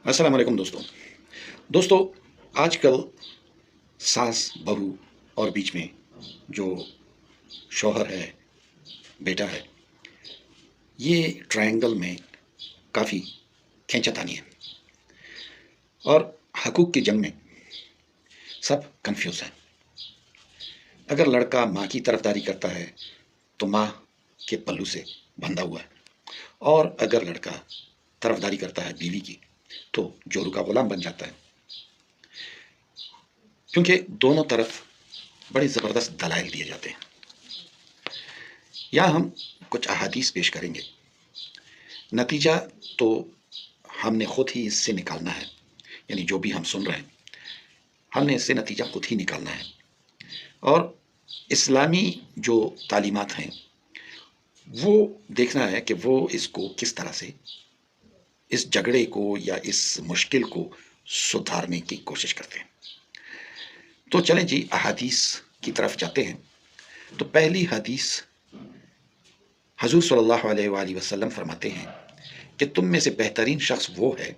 السلام علیکم دوستو آج کل ساس بہو اور بیچ میں جو شوہر ہے بیٹا ہے یہ ٹرائنگل میں کافی کھینچا تانی ہے اور حقوق کی جنگ میں سب کنفیوز ہیں۔ اگر لڑکا ماں کی طرفداری کرتا ہے تو ماں کے پلو سے بندھا ہوا ہے، اور اگر لڑکا طرفداری کرتا ہے بیوی کی تو جورو کا غلام بن جاتا ہے، کیونکہ دونوں طرف بڑے زبردست دلائل دیے جاتے ہیں۔ یا ہم کچھ احادیث پیش کریں گے، نتیجہ تو ہم نے خود ہی اس سے نکالنا ہے، یعنی جو بھی ہم سن رہے ہیں ہم نے اس سے نتیجہ خود ہی نکالنا ہے، اور اسلامی جو تعلیمات ہیں وہ دیکھنا ہے کہ وہ اس کو کس طرح سے اس جھگڑے کو یا اس مشکل کو سدھارنے کی کوشش کرتے ہیں۔ تو چلیں جی احادیث کی طرف جاتے ہیں۔ تو پہلی حدیث حضور صلی اللہ علیہ وآلہ وسلم فرماتے ہیں کہ تم میں سے بہترین شخص وہ ہے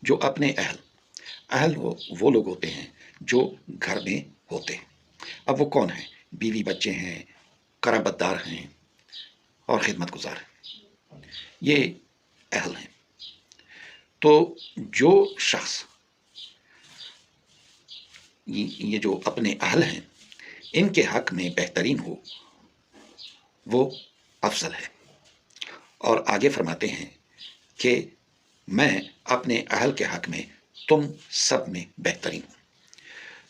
جو اپنے اہل وہ لوگ ہوتے ہیں جو گھر میں ہوتے ہیں۔ اب وہ کون ہیں؟ بیوی بچے ہیں، قرابت دار ہیں اور خدمت گزار ہیں، یہ اہل ہیں۔ تو جو شخص یہ جو اپنے اہل ہیں ان کے حق میں بہترین ہو وہ افضل ہے، اور آگے فرماتے ہیں کہ میں اپنے اہل کے حق میں تم سب میں بہترین ہوں۔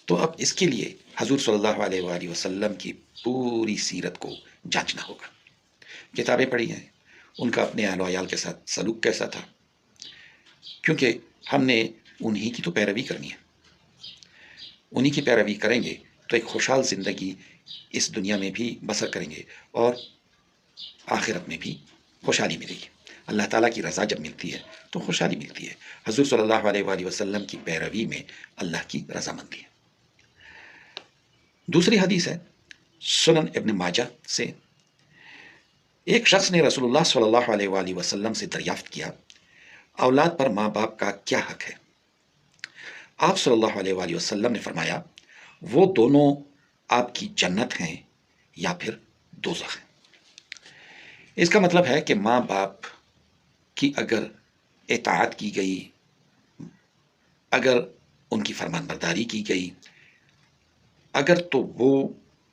تو اب اس کے لیے حضور صلی اللہ علیہ وآلہ وسلم کی پوری سیرت کو جانچنا ہوگا۔ کتابیں پڑھی ہیں، ان کا اپنے اہل و عیال کے ساتھ سلوک کیسا تھا، کیونکہ ہم نے انہی کی تو پیروی کرنی ہے۔ انہی کی پیروی کریں گے تو ایک خوشحال زندگی اس دنیا میں بھی بسر کریں گے اور آخرت میں بھی خوشحالی ملے گی۔ اللہ تعالیٰ کی رضا جب ملتی ہے تو خوشحالی ملتی ہے۔ حضور صلی اللہ علیہ وآلہ وسلم کی پیروی میں اللہ کی رضامندی ہے۔ دوسری حدیث ہے سنن ابن ماجہ سے، ایک شخص نے رسول اللہ صلی اللہ علیہ وآلہ وسلم سے دریافت کیا اولاد پر ماں باپ کا کیا حق ہے؟ آپ صلی اللہ علیہ وآلہ وسلم نے فرمایا وہ دونوں آپ کی جنت ہیں یا پھر دوزخ ہیں۔ اس کا مطلب ہے کہ ماں باپ کی اگر اطاعت کی گئی، اگر ان کی فرمان برداری کی گئی، اگر تو وہ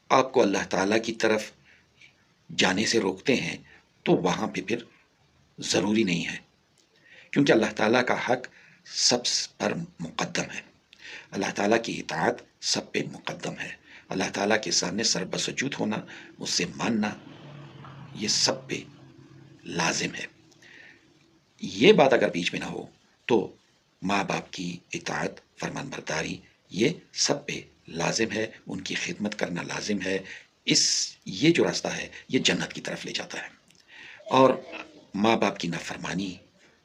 آپ کو اللہ تعالیٰ کی طرف جانے سے روکتے ہیں تو وہاں پہ پھر ضروری نہیں ہے، کیونکہ اللہ تعالیٰ کا حق سب پر مقدم ہے، اللہ تعالیٰ کی اطاعت سب پہ مقدم ہے، اللہ تعالیٰ کے سامنے سر بسجود ہونا، اس سے ماننا، یہ سب پہ لازم ہے۔ یہ بات اگر بیچ میں نہ ہو تو ماں باپ کی اطاعت فرمان برداری یہ سب پہ لازم ہے، ان کی خدمت کرنا لازم ہے۔ یہ جو راستہ ہے یہ جنت کی طرف لے جاتا ہے، اور ماں باپ کی نافرمانی،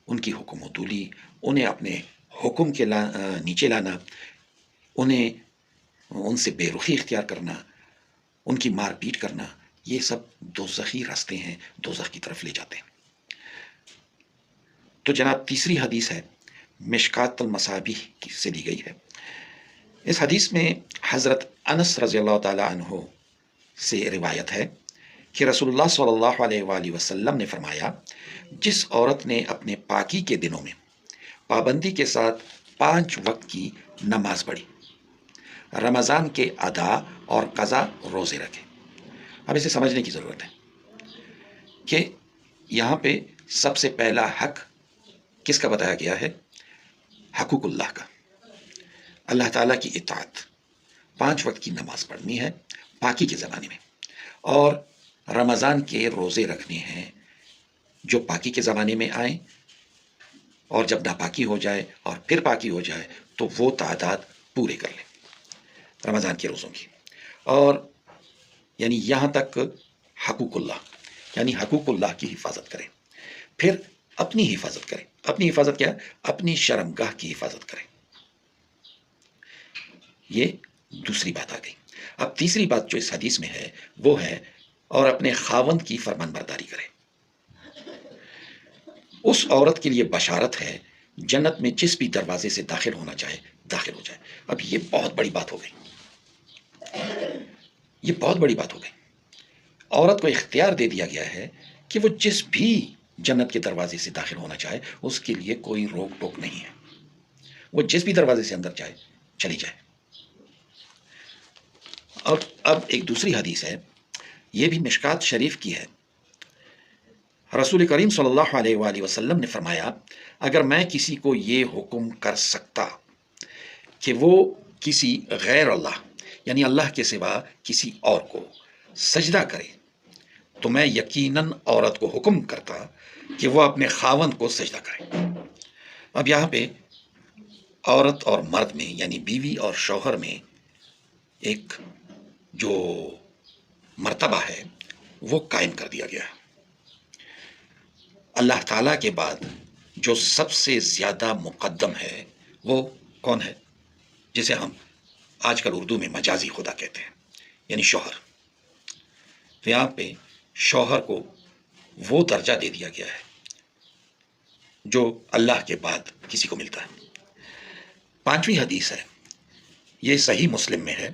ان کی حکم و تولی، انہیں اپنے حکم کے نیچے لانا، انہیں ان سے بے رخی اختیار کرنا، ان کی مار پیٹ کرنا، یہ سب دوزخی راستے ہیں، دوزخ کی طرف لے جاتے ہیں۔ تو جناب تیسری حدیث ہے مشکات المصابیح سے لی گئی ہے۔ اس حدیث میں حضرت انس رضی اللہ تعالیٰ عنہ سے روایت ہے کہ رسول اللہ صلی اللہ علیہ وآلہ وسلم نے فرمایا جس عورت نے اپنے پاکی کے دنوں میں پابندی کے ساتھ 5 وقت کی نماز پڑھی، رمضان کے ادا اور قضا روزے رکھے۔ اب اسے سمجھنے کی ضرورت ہے کہ یہاں پہ سب سے پہلا حق کس کا بتایا گیا ہے؟ حقوق اللہ کا، اللہ تعالیٰ کی اطاعت، 5 وقت کی نماز پڑھنی ہے پاکی کے زمانے میں، اور رمضان کے روزے رکھنے ہیں جو پاکی کے زمانے میں آئیں، اور جب ناپاکی ہو جائے اور پھر پاکی ہو جائے تو وہ تعداد پورے کر لیں رمضان کے روزوں کی۔ اور یعنی یہاں تک حقوق اللہ، یعنی حقوق اللہ کی حفاظت کریں، پھر اپنی حفاظت کریں۔ اپنی حفاظت کیا؟ اپنی شرمگاہ کی حفاظت کریں۔ یہ دوسری بات آ گئی۔ اب تیسری بات جو اس حدیث میں ہے وہ ہے اور اپنے خاوند کی فرمان برداری کریں۔ اس عورت کے لیے بشارت ہے جنت میں جس بھی دروازے سے داخل ہونا چاہے داخل ہو جائے۔ اب یہ بہت بڑی بات ہو گئی، یہ بہت بڑی بات ہو گئی۔ عورت کو اختیار دے دیا گیا ہے کہ وہ جس بھی جنت کے دروازے سے داخل ہونا چاہے اس کے لیے کوئی روک ٹوک نہیں ہے، وہ جس بھی دروازے سے اندر جائے چلی جائے۔ اب ایک دوسری حدیث ہے، یہ بھی مشکات شریف کی ہے۔ رسول کریم صلی اللہ علیہ وآلہ وسلم نے فرمایا، اگر میں کسی کو یہ حکم کر سکتا کہ وہ کسی غیر اللہ یعنی اللہ کے سوا کسی اور کو سجدہ کرے تو میں یقیناً عورت کو حکم کرتا کہ وہ اپنے خاوند کو سجدہ کرے۔ اب یہاں پہ عورت اور مرد میں یعنی بیوی اور شوہر میں ایک جو مرتبہ ہے وہ قائم کر دیا گیا ہے۔ اللہ تعالیٰ کے بعد جو سب سے زیادہ مقدم ہے وہ کون ہے؟ جسے ہم آج کل اردو میں مجازی خدا کہتے ہیں، یعنی شوہر۔ تو یہاں پہ شوہر کو وہ درجہ دے دیا گیا ہے جو اللہ کے بعد کسی کو ملتا ہے۔ پانچویں حدیث ہے، یہ صحیح مسلم میں ہے۔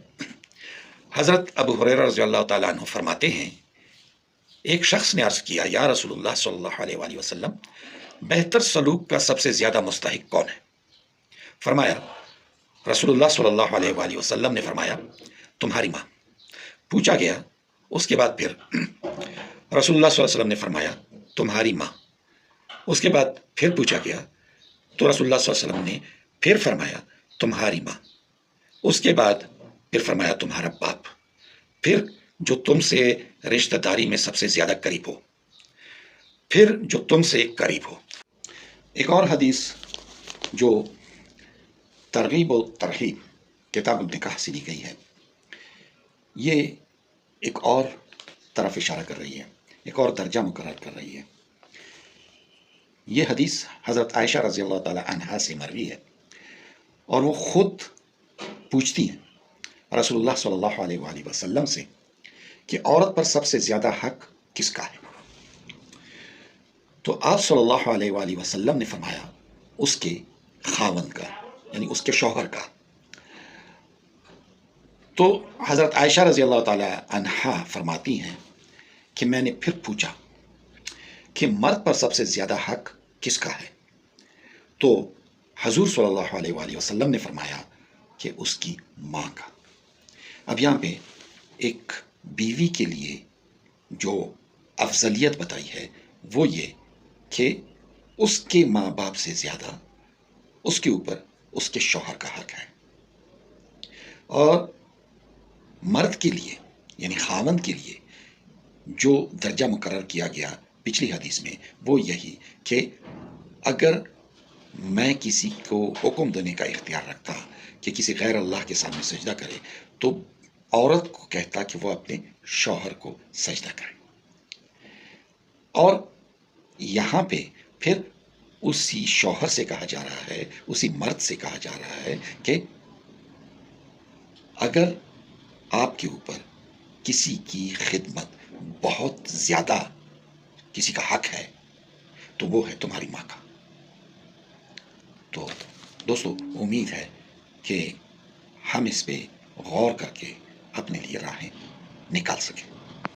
حضرت ابو ہریرہ رضی اللہ تعالیٰ عنہ فرماتے ہیں، ایک شخص نے عرض کیا، یا رسول اللہ صلی اللہ علیہ وآلہ وسلم، بہتر سلوک کا سب سے زیادہ مستحق کون ہے؟ فرمایا، رسول اللہ صلی اللہ علیہ وآلہ وسلم نے فرمایا، تمہاری ماں۔ پوچھا گیا، اس کے بعد پھر رسول اللہ صلی اللہ علیہ وسلم نے فرمایا، تمہاری ماں۔ اس کے بعد پھر پوچھا گیا تو رسول اللہ صلی اللہ علیہ وسلم نے پھر فرمایا، تمہاری ماں۔ اس کے بعد پھر فرمایا، تمہارا باپ، پھر جو تم سے رشتہ داری میں سب سے زیادہ قریب ہو، پھر جو تم سے قریب ہو۔ ایک اور حدیث جو ترغیب و ترہیب کتاب النکاح سے لی گئی ہے، یہ ایک اور طرف اشارہ کر رہی ہے، ایک اور درجہ مقرر کر رہی ہے۔ یہ حدیث حضرت عائشہ رضی اللہ تعالی عنہا سے مروی ہے، اور وہ خود پوچھتی ہیں رسول اللہ صلی اللہ علیہ وآلہ وسلم سے کہ عورت پر سب سے زیادہ حق کس کا ہے؟ تو آپ صلی اللہ علیہ وآلہ وسلم نے فرمایا، اس کے خاوند کا، یعنی اس کے شوہر کا۔ تو حضرت عائشہ رضی اللہ تعالی عنہا فرماتی ہیں کہ میں نے پھر پوچھا کہ مرد پر سب سے زیادہ حق کس کا ہے؟ تو حضور صلی اللہ علیہ وآلہ وسلم نے فرمایا کہ اس کی ماں کا۔ اب یہاں پہ ایک بیوی کے لیے جو افضلیت بتائی ہے وہ یہ کہ اس کے ماں باپ سے زیادہ اس کے اوپر اس کے شوہر کا حق ہے، اور مرد کے لیے یعنی خاوند کے لیے جو درجہ مقرر کیا گیا پچھلی حدیث میں وہ یہی کہ اگر میں کسی کو حکم دینے کا اختیار رکھتا کہ کسی غیر اللہ کے سامنے سجدہ کرے تو عورت کو کہتا کہ وہ اپنے شوہر کو سجدہ کرے۔ اور یہاں پہ پھر اسی شوہر سے کہا جا رہا ہے، اسی مرد سے کہا جا رہا ہے کہ اگر آپ کے اوپر کسی کی خدمت بہت زیادہ کسی کا حق ہے تو وہ ہے تمہاری ماں کا۔ تو دوستو، امید ہے کہ ہم اس پہ غور کر کے اپنے لیے راہیں نکال سکیں۔